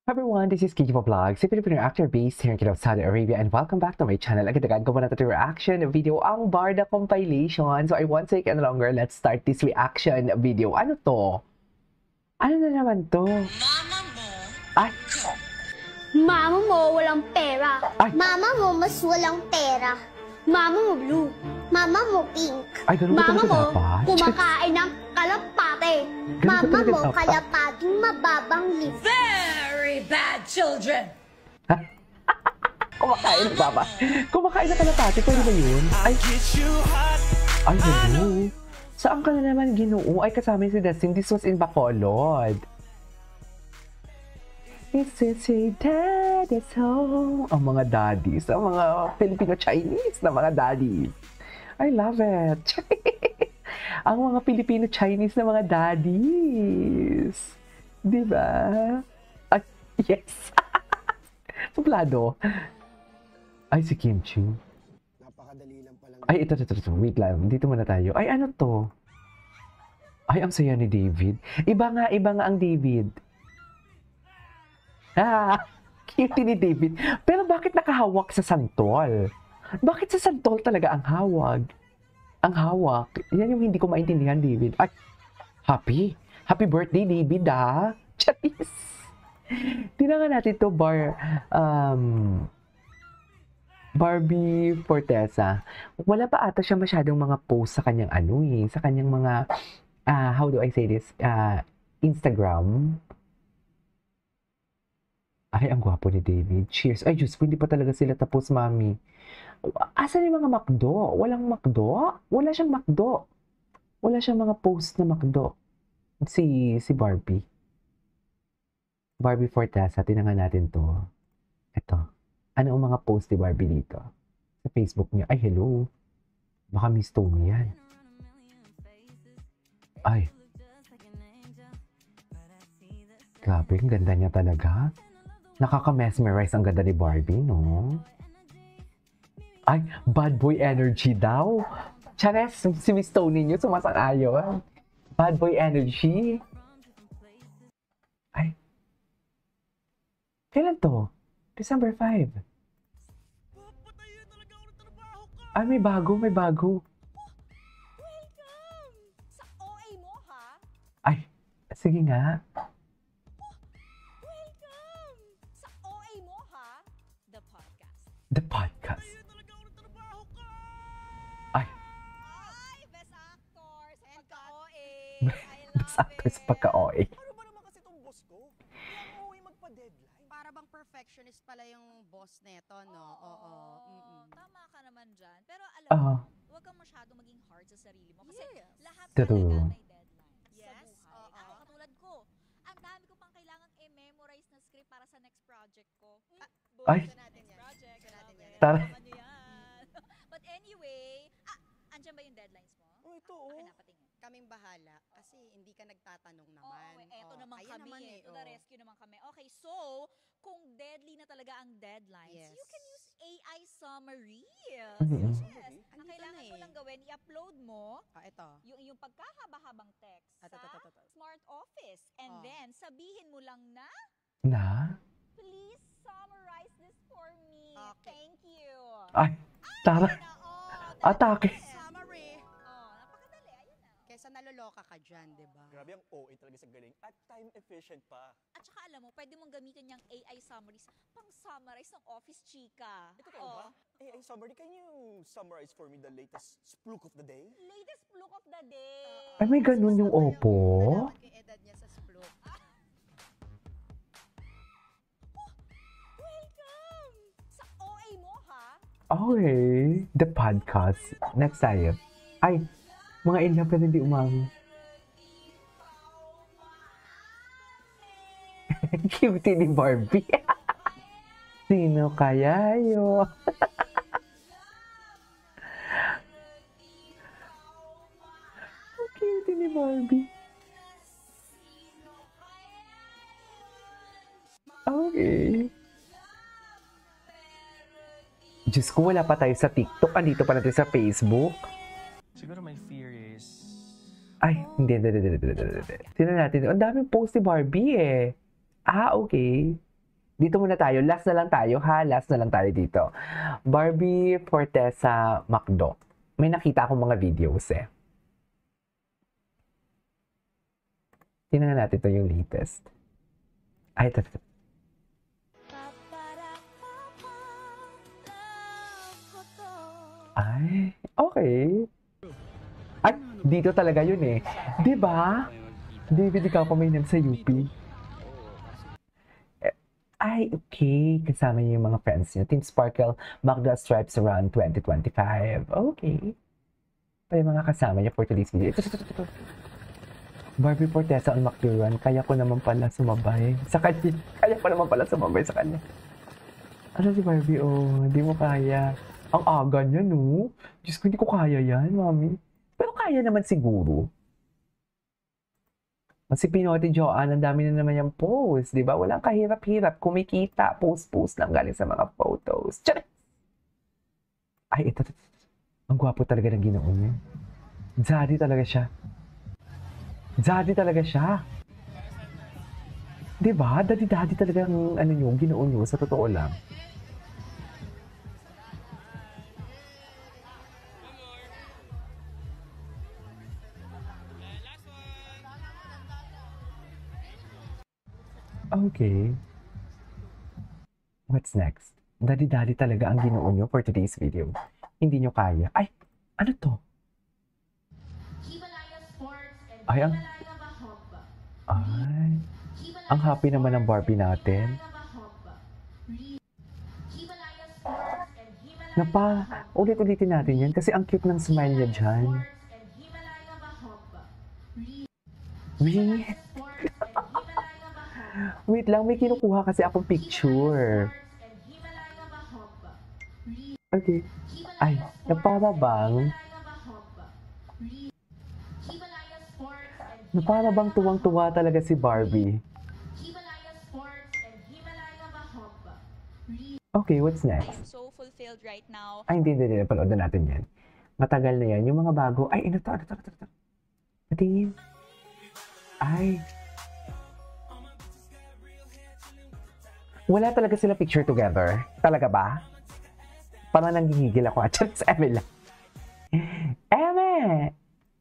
Hi everyone, this is Kiki Vlog, si Filipino actor based here in Saudi Arabia, and welcome back to my channel. Agad-agad ko muna ito reaction video ang Barda compilation. So I won't take any longer. Let's start this reaction video. Ano to? Ano na naman to? Mama mo. Ay! Mama mo walang pera. Ay! Mama mo mas walang pera. Mama mo blue. Mama mo pink. Ay, ganun ba Mama talaga mo dapat? kumakain ng kalapate. Ganun ba Mama talaga mo dapat? kalapating mababang lip. Very bad children. Kumakain na papa. Kumakain na kalapati. Pwede ba yun? Ay! Ay, hello. Saan ka na naman, Ginoo? Ay, kasama si Dustin. This was in Bacolod. It's a dad at home. Ang mga daddies. Ang mga Filipino-Chinese na mga daddies. I love it. Ang mga Filipino-Chinese na mga daddies. Diba? Ay, yes. Suplado. Ay, si Kim Chiu. Napakadali lang palang. Ay, ito. Wait lang. Dito muna tayo. Ay, ano to? Ay, ang saya ni David. Iba nga ang David. Ah, cute ni David. Pero bakit nakahawak sa santol? Bakit sa santol talaga ang hawak? Ang hawak. Yan yung hindi ko maintindihan, David. Ay, happy. Happy birthday, David, ah. Charis. Tinangan natin to Barbie Fortesa. Wala pa ata siya masyadong mga post sa kanyang sa kanyang mga, how do I say this? Instagram. Ay, ang gwapo ni David. Cheers. Ay, Diyos ko, hindi pa talaga sila tapos, mami. Asan yung mga McDo? Walang McDo? Wala siyang McDo. Wala siyang mga post na McDo. Si Barbie. Barbie Fortesa. Tinangan natin to. Ito. Ano ang mga post ni Barbie dito? Sa Facebook niya. Ay, hello. Baka Miss Tony yan. Ay. Grabe, ang ganda niya talaga. Nakaka-mesmerize ang ganda ni Barbie, no? Ay, bad boy energy daw. Chares, si Miss Tony niyo sumasang-ayon. Bad boy energy. Ay. Kailan to? December 5. Ay, may bago. Welcome! Sa OA mo, ha? Ay, sige nga. Welcome! Sa OA mo, ha? The podcast. The podcast. Ay, Ay, best actors. Pagka-OA. I best love actor sa it. pagka-OA. Ano ba naman kasi itong boss ko? Kaya ako uwi magpa-deadline. Para bang perfectionist pala yung boss neto, no? Oo. Tama ka naman dyan. Pero alam Ah. mo, huwag kang masyadong maging hard sa sarili mo. Kasi lahat Totoo. talaga may deadline Yes, sa buhay. oo. Ako, katulad ko, ang dami ko pang kailangan i-memorize na script para sa next project ko. Ay. Gusto natin yan. Project, Gusto natin yan. Tara. Tama niyo yan. But anyway, andyan ba yung deadlines mo? Oh, ito oh. Akin na, patingin. Kaming bahala kasi hindi ka nagtatanong naman. Oo, eto Oo, naman ayan kami. naman eh, To the oo. rescue naman kami. Okay, so, kung deadly na talaga ang deadlines, Yes. you can use AI summary. Mhm. Yes. Andito Ang na kailangan mo eh. lang gawin, i-upload mo Ito. yung pagkahaba-habang text Ito, sa ito, ito. Smart Office. And Oh. then, sabihin mo lang na, Na? please summarize this for me. Okay. Thank you. Ay, tara. Na, Atake. Summary. napakadali. Ayun na. Kesa naloloka ka dyan, di ba? Grabe ang OA talaga sa galing. At time efficient pa. At saka alam mo, pwede mong gamitin yung AI summaries pang-summarize ng office chika. Ito ka ba? Hey, summary, can you summarize for me the latest splook of the day? Latest look of the day. Ay, may ganun yung Oppo? Nalaman ko yung edad niya sa splook. Welcome! Sa OA mo, ha? Okay. The podcast. Next tayo. Ay, mga in love na hindi umami. Cute ni Barbie. Sino kaya yun? Ang cute ni Barbie. Okay. Diyos ko, wala pa tayo sa TikTok. Andito pa natin sa Facebook. Siguro my fear is... Ay, hindi. Tingnan natin. Ang daming post ni Barbie eh. Ah, okay. Dito muna tayo. Last na lang tayo, ha? Last na lang tayo dito. Barbie Fortesa Macdo. May nakita akong mga videos, eh. Tingnan natin ito yung latest. Ay, ito. Ay, okay. At dito talaga yun eh. 'Di ba? David, ikaw pa may sa UP. Ay, okay. Kasama niyo yung mga friends niyo. Team Sparkle, Magda Stripes Run 2025. Okay. Pa yung mga kasama niyo for today's video. Ito. Barbie Fortesa on Macdo Run. Kaya ko naman pala sumabay sa kanya. Sa kanya. Ano si Barbie? Oh, hindi mo kaya. Ang aga niya, no? Diyos ko, hindi ko kaya yan, mami. Pero kaya naman siguro. Si Pinote Joanne, ang dami na naman yung post, di ba? Walang kahirap-hirap. Kumikita, post lang galing sa mga photos. Tiyari! Ay, ito. Ang gwapo talaga ng Ginoo niya. Zaddy talaga siya. Di ba? Daddy talaga ang Ginoo niyo, sa totoo lang. Okay. What's next? Daddy talaga ang Ginoo niyo for today's video. Hindi niyo kaya. Ay, ano to? Ay, ang happy naman ng Barbie natin. Ulit-ulitin natin yan kasi ang cute ng smile niya dyan. Wait lang, may kinukuha kasi akong picture. Okay. Ay, naparabang tuwang-tuwa talaga si Barbie. Okay, what's next? So fulfilled right now. Ay, hindi. Panood na natin yan. Matagal na yan. Yung mga bago. Ay, ito. Patingin. Ay. Wala talaga sila picture together. Talaga ba? Parang nanggigigil ako. Sa Eme lang. Eme!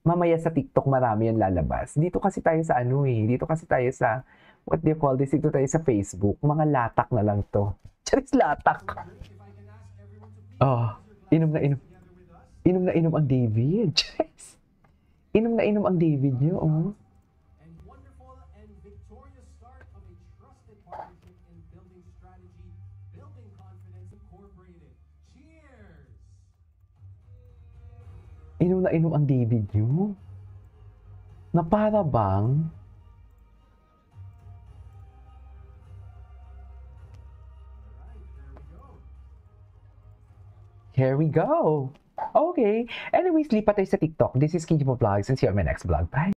Mamaya sa TikTok marami yan lalabas. Dito kasi tayo sa Dito kasi tayo sa, what do you call this? Dito tayo sa Facebook. Mga latak na lang to. Charis latak. Oh, inom na inom ang David. Charis. Inom na inom ang David niyo, oh. Inom na inom ang David niyo. Na para bang here we go. Okay. Anyways, lipat tayo sa TikTok. This is Kinjimo Vlogs and see you on my next vlog. Bye!